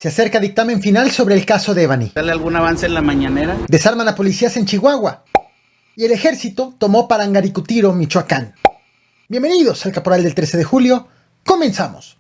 Se acerca dictamen final sobre el caso Devani. ¿Sale algún avance en la mañanera? Desarman a policías en Chihuahua. Y el ejército tomó Parangaricutiro, Michoacán. Bienvenidos al Caporal del 13 de julio. Comenzamos.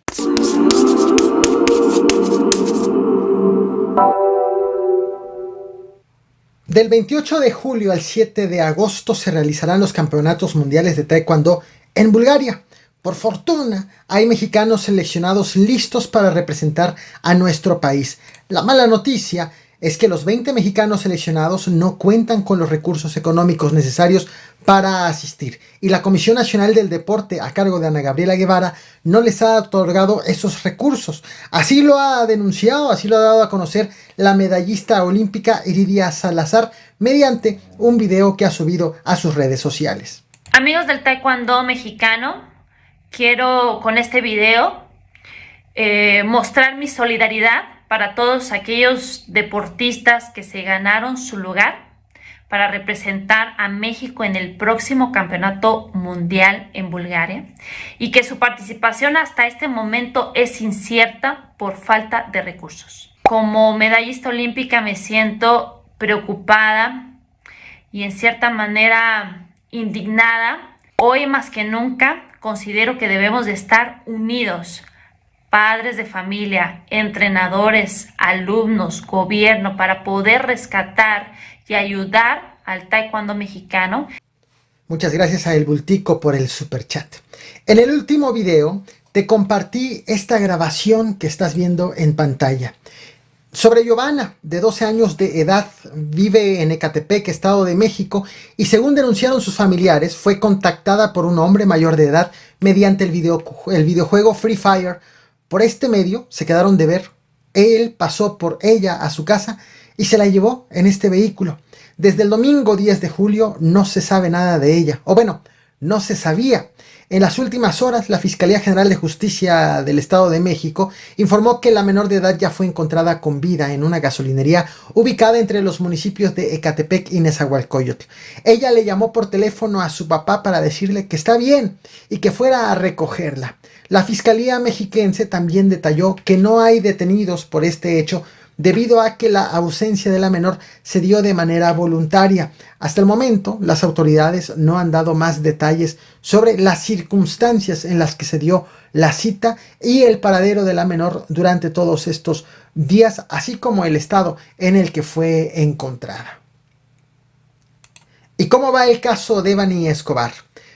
Del 28 de julio al 7 de agosto se realizarán los campeonatos mundiales de taekwondo en Bulgaria. Por fortuna, hay mexicanos seleccionados listos para representar a nuestro país. La mala noticia es que los 20 mexicanos seleccionados no cuentan con los recursos económicos necesarios para asistir, y la Comisión Nacional del Deporte, a cargo de Ana Gabriela Guevara, no les ha otorgado esos recursos. Así lo ha denunciado, así lo ha dado a conocer la medallista olímpica Iridia Salazar mediante un video que ha subido a sus redes sociales. Amigos del taekwondo mexicano, quiero con este video mostrar mi solidaridad para todos aquellos deportistas que se ganaron su lugar para representar a México en el próximo campeonato mundial en Bulgaria, y que su participación hasta este momento es incierta por falta de recursos. Como medallista olímpica me siento preocupada y en cierta manera indignada. Hoy más que nunca considero que debemos de estar unidos, padres de familia, entrenadores, alumnos, gobierno, para poder rescatar y ayudar al taekwondo mexicano. Muchas gracias a El Bultico por el superchat. En el último video te compartí esta grabación que estás viendo en pantalla sobre Giovanna, de 12 años de edad, vive en Ecatepec, Estado de México, y según denunciaron sus familiares, fue contactada por un hombre mayor de edad mediante el videojuego Free Fire. Por este medio se quedaron de ver. Él pasó por ella a su casa y se la llevó en este vehículo. Desde el domingo 10 de julio no se sabe nada de ella, o bueno, no se sabía. En las últimas horas, la Fiscalía General de Justicia del Estado de México informó que la menor de edad ya fue encontrada con vida en una gasolinería ubicada entre los municipios de Ecatepec y Nezahualcóyotl. Ella le llamó por teléfono a su papá para decirle que está bien y que fuera a recogerla. La Fiscalía mexiquense también detalló que no hay detenidos por este hecho, debido a que la ausencia de la menor se dio de manera voluntaria. Hasta el momento, las autoridades no han dado más detalles sobre las circunstancias en las que se dio la cita y el paradero de la menor durante todos estos días, así como el estado en el que fue encontrada. ¿Y cómo va el caso de Devani Escobar?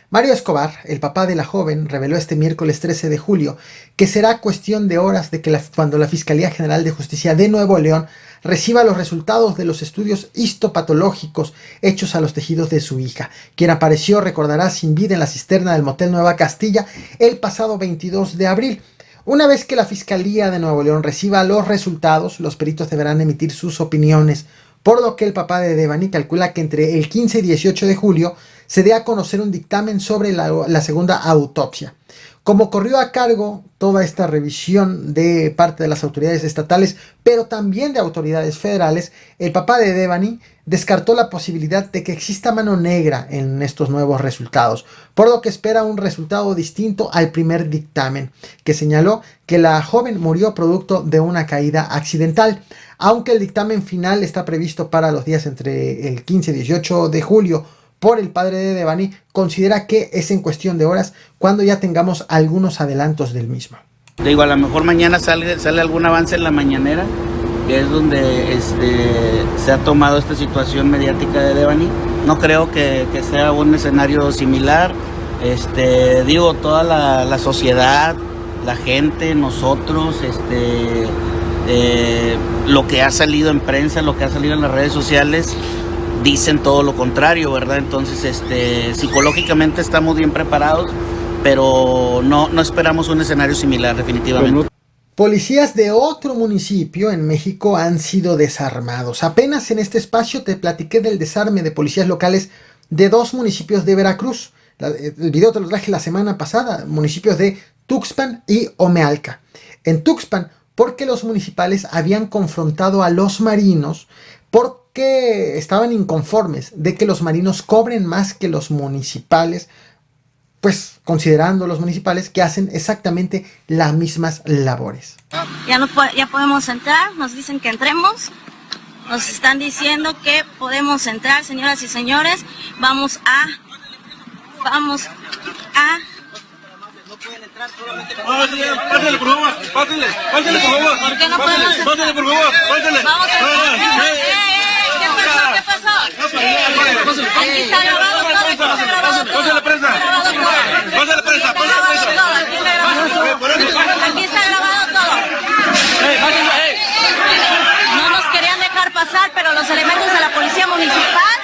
Mario Escobar, el papá de la joven, reveló este miércoles 13 de julio que será cuestión de horas de que cuando la Fiscalía General de Justicia de Nuevo León reciba los resultados de los estudios histopatológicos hechos a los tejidos de su hija, quien apareció, recordará, sin vida en la cisterna del motel Nueva Castilla el pasado 22 de abril. Una vez que la Fiscalía de Nuevo León reciba los resultados, los peritos deberán emitir sus opiniones, por lo que el papá de Devani calcula que entre el 15 y 18 de julio se dé a conocer un dictamen sobre la segunda autopsia. Como corrió a cargo toda esta revisión de parte de las autoridades estatales, pero también de autoridades federales, el papá de Devani descartó la posibilidad de que exista mano negra en estos nuevos resultados, por lo que espera un resultado distinto al primer dictamen, que señaló que la joven murió producto de una caída accidental. Aunque el dictamen final está previsto para los días entre el 15 y 18 de julio, por el padre de Devani, considera que es en cuestión de horas cuando ya tengamos algunos adelantos del mismo. Digo, a lo mejor mañana sale algún avance en la mañanera, que es donde se ha tomado esta situación mediática de Devani. No creo que sea un escenario similar. Digo, toda la sociedad, la gente, nosotros, lo que ha salido en prensa, lo que ha salido en las redes sociales, dicen todo lo contrario, ¿verdad? Entonces, psicológicamente estamos bien preparados, pero no esperamos un escenario similar, definitivamente. Policías de otro municipio en México han sido desarmados. Apenas en este espacio te platiqué del desarme de policías locales de dos municipios de Veracruz. El video te lo traje la semana pasada, municipios de Tuxpan y Omealca. En Tuxpan, porque los municipales habían confrontado a los marinos porque estaban inconformes de que los marinos cobren más que los municipales pues considerando los municipales que hacen exactamente las mismas labores. Ya podemos entrar, nos dicen que entremos, nos están diciendo que podemos entrar, señoras y señores, vamos a... Pásale, por favor, pásale, por favor. ¿Por qué no podemos entrar? Pásale, por favor, pásale. Vamos a entrar. ¿Qué pasó? Aquí está grabado todo, aquí está grabado todo. Pásale, prensa. Pásale, prensa, Aquí está grabado todo. No nos querían dejar pasar, pero los elementos de la policía municipal.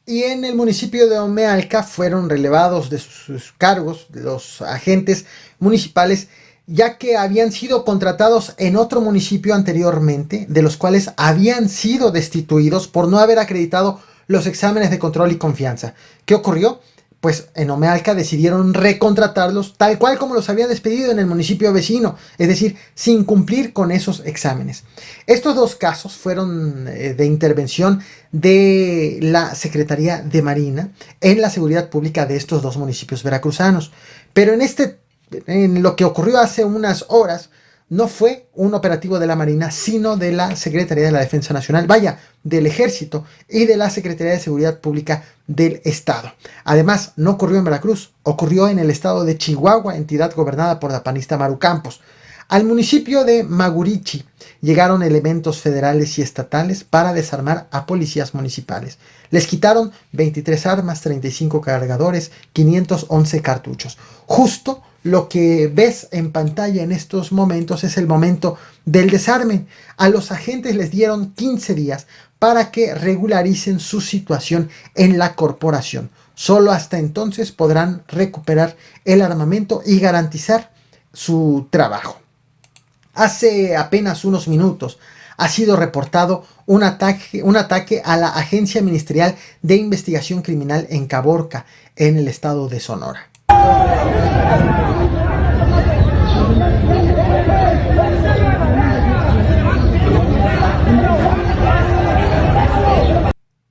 Y en el municipio de Omealca fueron relevados de sus cargos los agentes municipales, ya que habían sido contratados en otro municipio anteriormente, de los cuales habían sido destituidos por no haber acreditado los exámenes de control y confianza. ¿Qué ocurrió? Pues en Omealca decidieron recontratarlos tal cual como los habían despedido en el municipio vecino, es decir, sin cumplir con esos exámenes. Estos dos casos fueron de intervención de la Secretaría de Marina en la seguridad pública de estos dos municipios veracruzanos. Pero en lo que ocurrió hace unas horas, no fue un operativo de la Marina, sino de la Secretaría de la Defensa Nacional, del Ejército y de la Secretaría de Seguridad Pública del Estado. Además, no ocurrió en Veracruz, ocurrió en el estado de Chihuahua, entidad gobernada por la panista Maru Campos. Al municipio de Magurichi llegaron elementos federales y estatales para desarmar a policías municipales. Les quitaron 23 armas, 35 cargadores, 511 cartuchos. Justo lo que ves en pantalla en estos momentos es el momento del desarme. A los agentes les dieron 15 días para que regularicen su situación en la corporación. Solo hasta entonces podrán recuperar el armamento y garantizar su trabajo. Hace apenas unos minutos ha sido reportado un ataque a la Agencia Ministerial de Investigación Criminal en Caborca, en el estado de Sonora.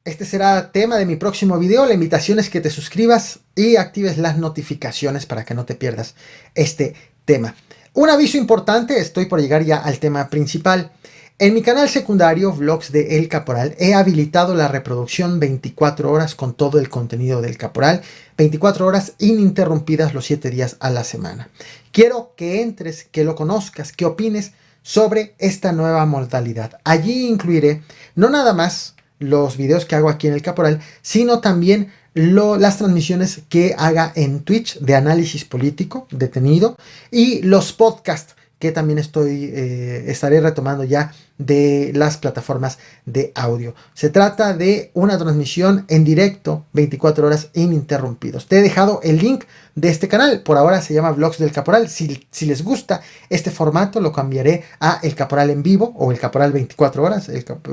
Este será tema de mi próximo video. La invitación es que te suscribas y actives las notificaciones para que no te pierdas este tema. Un aviso importante, estoy por llegar ya al tema principal. En mi canal secundario, Vlogs de El Caporal, he habilitado la reproducción 24 horas con todo el contenido del Caporal, 24 horas ininterrumpidas los 7 días a la semana. Quiero que entres, que lo conozcas, que opines sobre esta nueva modalidad. Allí incluiré no nada más los videos que hago aquí en El Caporal, sino también las transmisiones que haga en Twitch de análisis político detenido y los podcasts que también estaré retomando ya de las plataformas de audio. Se trata de una transmisión en directo 24 horas ininterrumpidos. Te he dejado el link de este canal, por ahora se llama Vlogs del Caporal. Si les gusta este formato, lo cambiaré a El Caporal en vivo o El Caporal 24 horas,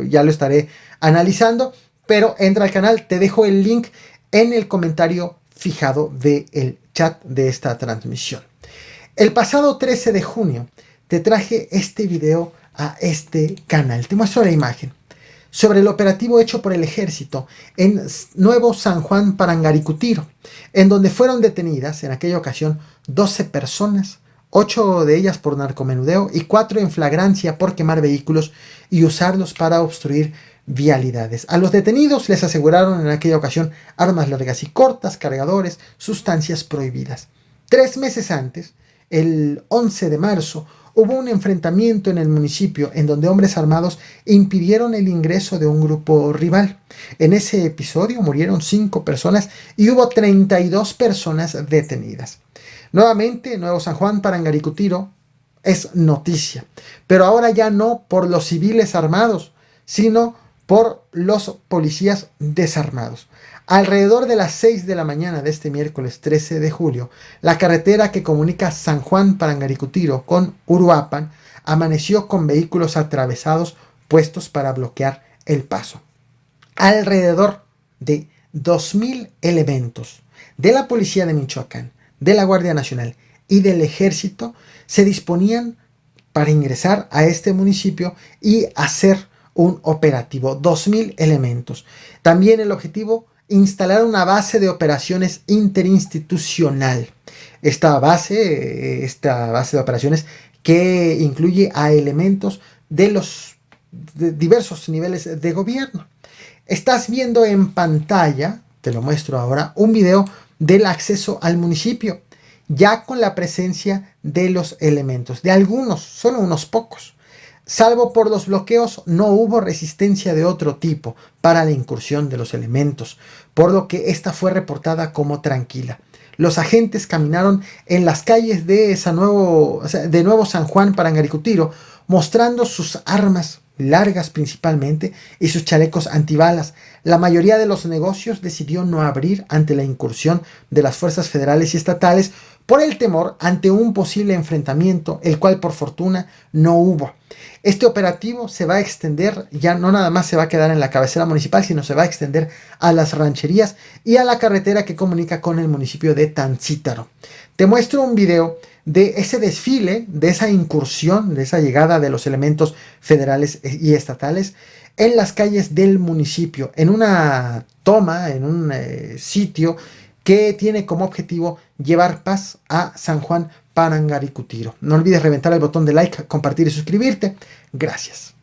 ya lo estaré analizando, pero entra al canal, te dejo el link en el comentario fijado del chat de esta transmisión. El pasado 13 de junio te traje este video a este canal. Te muestro la imagen sobre el operativo hecho por el ejército en Nuevo San Juan Parangaricutiro, en donde fueron detenidas en aquella ocasión 12 personas, 8 de ellas por narcomenudeo y 4 en flagrancia por quemar vehículos y usarlos para obstruir vialidades. A los detenidos les aseguraron en aquella ocasión armas largas y cortas, cargadores, sustancias prohibidas. 3 meses antes, el 11 de marzo, hubo un enfrentamiento en el municipio en donde hombres armados impidieron el ingreso de un grupo rival. En ese episodio murieron 5 personas y hubo 32 personas detenidas. Nuevamente, Nuevo San Juan Parangaricutiro es noticia, pero ahora ya no por los civiles armados, sino por los policías desarmados. Alrededor de las 6 de la mañana de este miércoles 13 de julio, la carretera que comunica San Juan Parangaricutiro con Uruapan amaneció con vehículos atravesados puestos para bloquear el paso. Alrededor de 2,000 elementos de la Policía de Michoacán, de la Guardia Nacional y del Ejército se disponían para ingresar a este municipio y hacer un operativo. 2,000 elementos. También el objetivo instalar una base de operaciones interinstitucional. Esta base de operaciones que incluye a elementos de los diversos niveles de gobierno. Estás viendo en pantalla, te lo muestro ahora, un video del acceso al municipio, ya con la presencia de los elementos, de algunos, solo unos pocos. Salvo por los bloqueos, no hubo resistencia de otro tipo para la incursión de los elementos, por lo que esta fue reportada como tranquila. Los agentes caminaron en las calles de Nuevo San Juan, Parangaricutiro, mostrando sus armas largas principalmente y sus chalecos antibalas. La mayoría de los negocios decidió no abrir ante la incursión de las fuerzas federales y estatales por el temor ante un posible enfrentamiento, el cual por fortuna no hubo. Este operativo se va a extender, ya no nada más se va a quedar en la cabecera municipal, sino se va a extender a las rancherías y a la carretera que comunica con el municipio de Tancítaro. Te muestro un video de ese desfile, de esa incursión, de esa llegada de los elementos federales y estatales en las calles del municipio, en una toma, en un sitio que tiene como objetivo llevar paz a San Juan, Parangaricutiro. No olvides reventar el botón de like, compartir y suscribirte. Gracias.